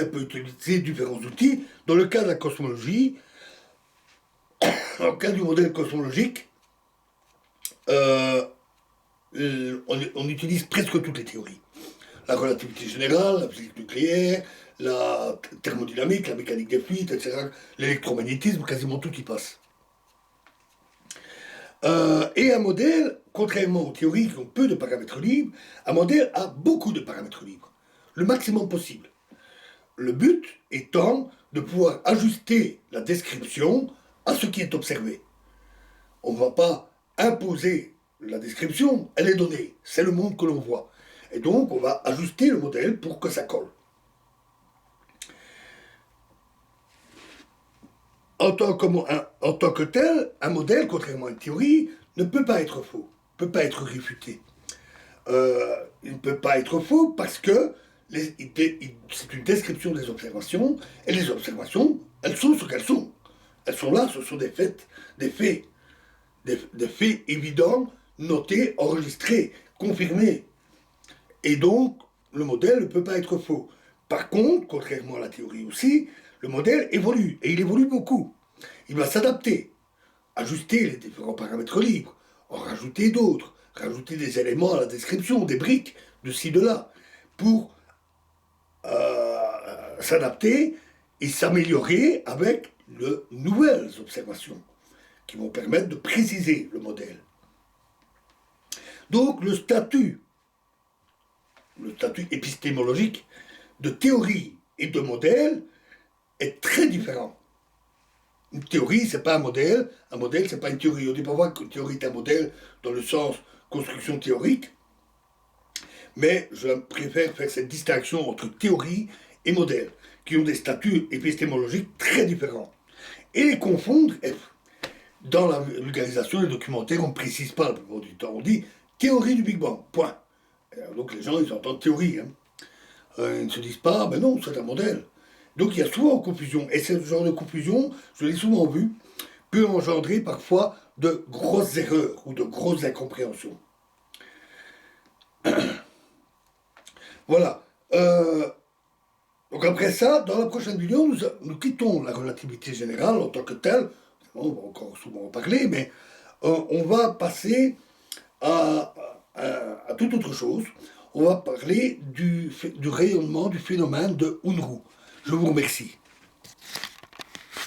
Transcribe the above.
Elle peut utiliser différents outils. Dans le cas de la cosmologie, dans le cas du modèle cosmologique, euh, on utilise presque toutes les théories. La relativité générale, la physique nucléaire, la thermodynamique, la mécanique des fluides, etc. L'électromagnétisme, quasiment tout y passe. Et un modèle, contrairement aux théories qui ont peu de paramètres libres, un modèle a beaucoup de paramètres libres, le maximum possible. Le but étant de pouvoir ajuster la description à ce qui est observé. On ne va pas imposer la description, elle est donnée, c'est le monde que l'on voit. Et donc on va ajuster le modèle pour que ça colle. En tant que tel, un modèle, contrairement à une théorie, ne peut pas être faux, ne peut pas être réfuté. Il ne peut pas être faux parce que c'est une description des observations, et les observations, elles sont ce qu'elles sont. Elles sont là, ce sont des faits évidents, notés, enregistrés, confirmés. Et donc, le modèle ne peut pas être faux. Par contre, contrairement à la théorie aussi, le modèle évolue, et il évolue beaucoup. Il va s'adapter, ajuster les différents paramètres libres, en rajouter d'autres, rajouter des éléments à la description, des briques, de ci, de là, pour s'adapter et s'améliorer avec de nouvelles observations qui vont permettre de préciser le modèle. Donc le statut épistémologique de théorie et de modèle est très différent. Une théorie, c'est pas un modèle, c'est pas une théorie. On ne dit pas voir qu'une théorie est un modèle dans le sens construction théorique, mais je préfère faire cette distinction entre théorie et modèle, qui ont des statuts épistémologiques très différents. Et les confondre, dans la vulgarisation des documentaires, on ne précise pas la plupart du temps, on dit théorie du Big Bang, point. Donc les gens, ils entendent théorie. Ils ne se disent pas, ben non, c'est un modèle. Donc il y a souvent confusion. Et ce genre de confusion, je l'ai souvent vu, peut engendrer parfois de grosses erreurs ou de grosses incompréhensions. Voilà. Donc après ça, dans la prochaine vidéo, nous quittons la relativité générale en tant que telle. On va encore souvent en parler, mais on va passer à toute autre chose. On va parler du rayonnement du phénomène de Unruh. Je vous remercie.